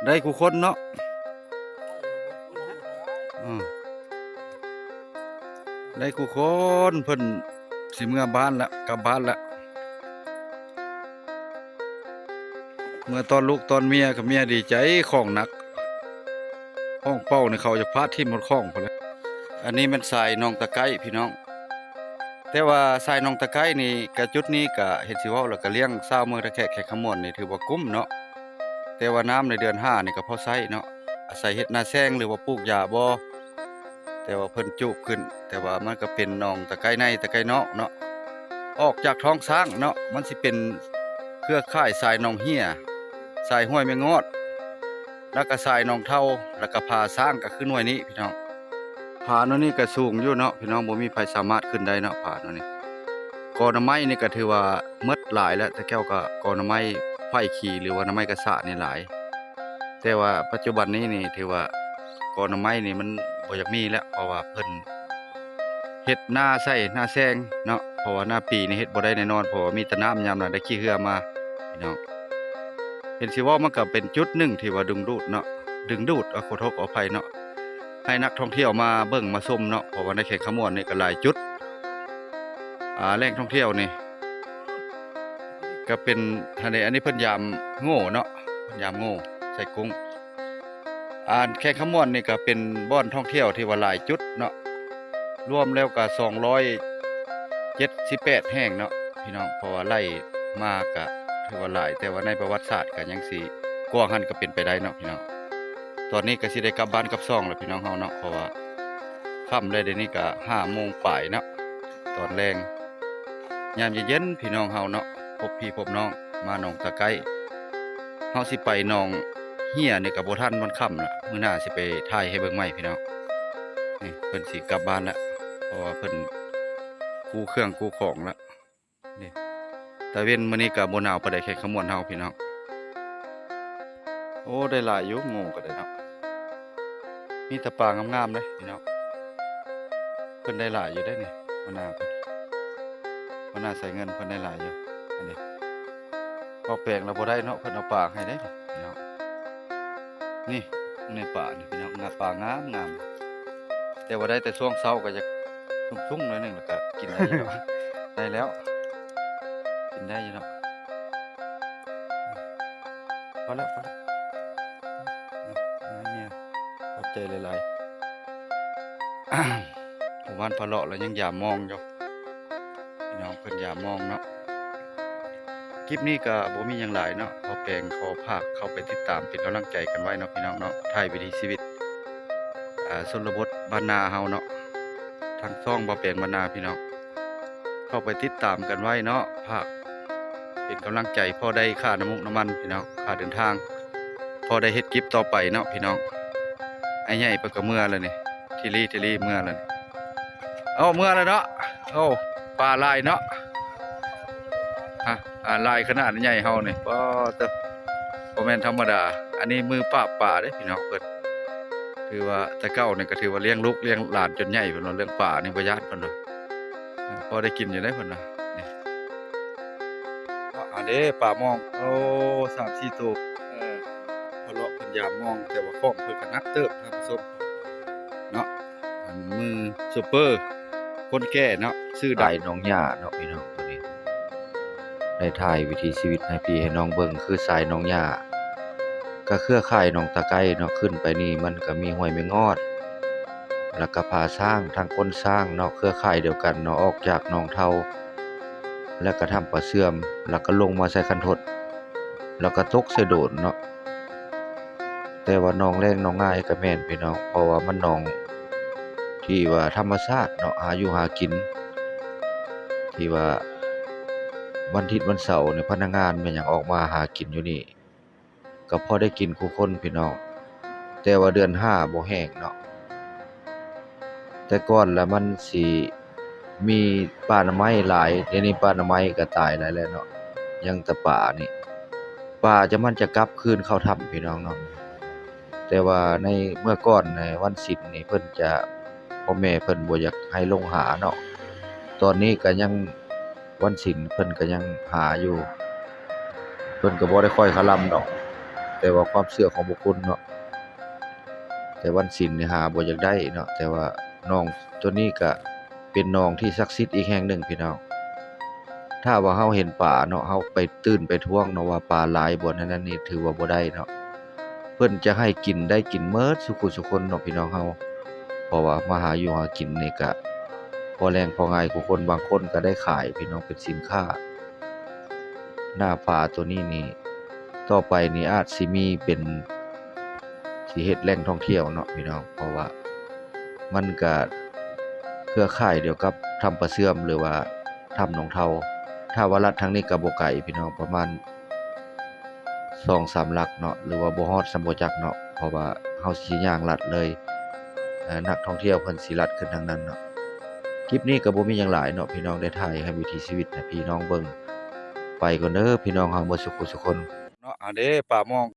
ได้กูคนเนาะอืมได้กูคนเพิ่นสิเมื่อบ้านละกลับบ้านละเมื่อตอนลูกตอนเมียกับเมียดีใจของหนักห้องเป้าในเขาจะพาทิ่มหมดข้องพุ่นแหล้วอันนี้มันสายหนองตะไคร้พี่น้องแต่ว่าสายหนองตะไคร้นี่กะจุดนี้กะเฮ็ดสิเว้าแล้วก็เลี้ยงชาวเมืองตะแคกแขกขมวนนี่ถือว่ากุ้มเนาะแต่ว่าน้ำในเดือน5นี่ก็พอใช้เนาะอาศัยเฮ็ดนาแซงหรือว่าปลูกหญ้าบ่แต่ว่าเพิ่นจุขึ้นแต่ว่ามันก็เป็นหนองตะไคร้ในตะไคร้นอกเนาะออกจากท้องช้างเนาะมันสิเป็นเครือข่ายสายหนองเหี้ยสายห้วยแมงอดแล้วก็สายหนองเท่าแล้วก็ผาช้างก็คือหน่วยนี้พี่น้องผาโน่นนี่ก็สูงอยู่เนาะพี่น้องบ่มีไผสามารถขึ้นได้เนาะผาโน่นนี่กอหน่อไม้นี่ก็ถือว่าหมดหลายแล้วแต่แก้วก็กอหน่อไม้ไผ่ขี่หรือว่าหน่อไม้กระสะนี่หลายแต่ว่าปัจจุบันนี้นี่ถือว่ากอหน่อไม้นี่มันบ่อยากมีแล้วเพราะว่าเพิ่นเฮ็ดนาใส่นาแซงเนาะเพราะว่าหน้าปีนี่เฮ็ดบ่ได้แน่นอนเพราะว่ามีแต่น้ำยามนั้นได้ขี้เหือมาพี่น้องเห็นสิว่ามันก็เป็นจุดหนึ่งที่ว่าดึงดูดเนาะดึงดูดขอโทษขออภัยเนาะให้นักท่องเที่ยวมาเบิ่งมาชมเนาะเพราะว่าในเขตขมวนนี่ก็หลายจุดแหล่งท่องเที่ยวนี่ก็เป็นอันนี้เพิ่นยามโง่เนาะเพิ่นยามโง่ใส่กุ้งแขกขมวนนี่ก็เป็นบ่อนท่องเที่ยวที่ว่าหลายจุดเนาะรวมแล้วก็278แห่งเนาะพี่น้องเพราะว่าไล่มาก็ถือว่าหลายแต่ว่าในประวัติศาสตร์ก็ยังสิกว้างหันก็เป็นไปได้เนาะพี่น้องตอนนี้ก็สิได้กลับบ้านกลับช่องแล้วพี่น้องเฮาเนาะเพราะว่าค่ำเลยเดี๋ยวนี้ก็5 โมงปลายเนาะตอนแรงยามเย็นๆพี่น้องเฮาเนาะพบพี่พบน้องมาหนองตะไคร้เฮาสิไปหนองเหี้ยนี่ก็บ่ทันมันค่ำละมื้อหน้าสิไปถ่ายให้เบิ่งใหม่พี่น้องนี่เพิ่นสิกลับบ้านแล้วเพราะว่าเพิ่นกู้เครื่องกู้ของแล้วนี่แต่เว้นมื้อนี้ก็บ่หนาวปานใดแค่ขมวนเฮาพี่น้องโอ้ได้หลายอยู่โง่ก็ได้เนาะมีแต่ปลางามๆเด้พี่น้องเพิ่นได้หลายอยู่ได้นี่หัวหน้าเพิ่นหัวหน้าใส่เงินเพิ่นได้หลายอยู่อันนี้พอแปลงแล้วบ่ได้เนาะเพิ่นเอาปลาให้ได้นี่พี่น้องนี่ในป่านี่พี่น้องปลางามแต่ว่าได้แต่ช่วงเช้าก็จะชุ่มๆหน่อยหนึงแล้วก็กินได้อยู่ ได้แล้วกินได้อยู่เนาะพอแล้วเนี่ยขอบใจหลายๆ ผมว่านพะเลาะแล้วยังอย่ามองอยู่พี่น้องเพิ่นอย่ามองเนาะคลิปนี้ก็บ่มีหยังหลายเนาะขอแปลงขอภาคเข้าไปติดตามเป็นกำลังใจกันไว้เนาะพี่น้องเนาะถ่ายวิถีชีวิตชนบทบ้านนาเฮาเนาะทางช่องบ่แปลงบ้านนาพี่น้องเข้าไปติดตามกันไว้เนาะภาคเป็นกำลังใจพอได้ค่าน้ำมุกน้ำมันพี่น้องค่าเดินทางพอได้เฮ็ดคลิปต่อไปเนาะพี่น้องไอ้ใหญ่เพิ่นก็เมื่อแล้วนี่ทีรี่เมื่อแล้วนี่เมื่อแล้วเนาะปลาลายเนาะลายขนาดใหญ่เฮานี่บ่แม่นธรรมดาอันนี้มือปราบป่าเด้พี่น้องเพิ่นถือว่าแต่เก่านี่ก็ถือว่าเลี้ยงลูกเลี้ยงหลานจนใหญ่เพิ่นว่าเรื่องป่านี่บ่ยานเพิ่นว่าพอได้กินอยู่ได้เพิ่นว่านี่เด้ป่ามอง3-4ตัวพะเลาะเพิ่นยามมองแต่ว่าของเพิ่นก็นักเติบท่านผู้ชมเนาะมือซุปเปอร์คนแก่เนาะชื่อดังน้องหญ้าเนาะพี่น้องตัวนี้ได้ถ่ายวิถีชีวิตให้พี่ให้น้องเบิ่งคือสายน้องหญ้าก็เครือข่ายหนองตะไคร้เนาะขึ้นไปนี่มันก็มีห้วยแมงอดแล้วก็ผาช้างทางก้นช้างเนาะเครือข่ายเดียวกันเนาะออกจากหนองเทาแล้วก็ทำปลาเสื่อมแล้วก็ลงมาใส่คันทดแล้วก็ตกใส่โดนเนาะแต่ว่าหนองแรงหนองง่ายก็แม่นพี่น้องเพราะว่ามันหนองที่ว่าธรรมชาติเนาะหาอยู่หากินที่ว่าวันอาทิตย์วันเสาร์เนี่ยพนักงานมันยังออกมาหากินอยู่นี่ก็พอได้กินคู่คนพี่น้องแต่ว่าเดือน5บ่แห้งเนาะแต่ก่อนแล้วมันสิมีปลาหน่อไม้หลายเดี๋ยวนี้ปลาหน่อไม้ก็ตายหลายแล้วเนาะยังแต่ปลานี่ปลามันจะกลับคืนเข้าถ้ำพี่น้องเนาะแต่ว่าในเมื่อก่อนในวันศีลนี่เพิ่นจะพ่อแม่เพิ่นบ่อยากให้ลงหาเนาะตอนนี้ก็ยังวันศีลเพิ่นก็ยังหาอยู่เพิ่นก็บ่ได้ค่อยคลำดอก แต่ว่าความเชื่อของบุคคลเนาะแต่วันศีลนี่หาบ่อยากได้เนาะแต่ว่าหนองตัวนี้ก็เป็นหนองที่ศักดิ์สิทธิ์อีกแห่งหนึ่งพี่น้องถ้าว่าเฮาเห็นปลาเนาะเฮาไปตื่นไปท้วงเนาะว่าปลาหลายบ่นั้นนี่ถือว่าบ่ได้เนาะเพิ่นจะให้กินได้กินเมิดซุผู้ซุคนเนาะพี่น้องเฮาเพราะว่ามาหาอยู่หากินนี่ก็พอแรงพอง่ายของคนบางคนก็ได้ขายพี่น้องเป็นสินค้าหน้าปลาตัวนี้นี่ต่อไปนี่อาจสิมีเป็นสิเฮ็ดแหล่งท่องเที่ยวเนาะพี่น้องเพราะว่ามันก็เครือข่ายเดียวกับถ้ำปลาเสื่อมหรือว่าถ้ำหนองเทาถ้าว่าลัดทางนี้ก็บ่ไกลพี่น้องประมาณ2-3 ลักเนาะหรือว่าบ่ฮอดสำบ่จักเนาะเพราะว่าเฮาสิย่างลัดเลยนักท่องเที่ยวเพิ่นสิลัดขึ้นทางนั้นเนาะคลิปนี้ก็บ่มีหยังหลายเนาะพี่น้องได้ถ่ายให้วิถีชีวิตให้พี่น้องเบิ่งไปก่อนเด้อพี่น้องเฮาเบิดสุขสุคนเนาะอันเด้ป่ามอง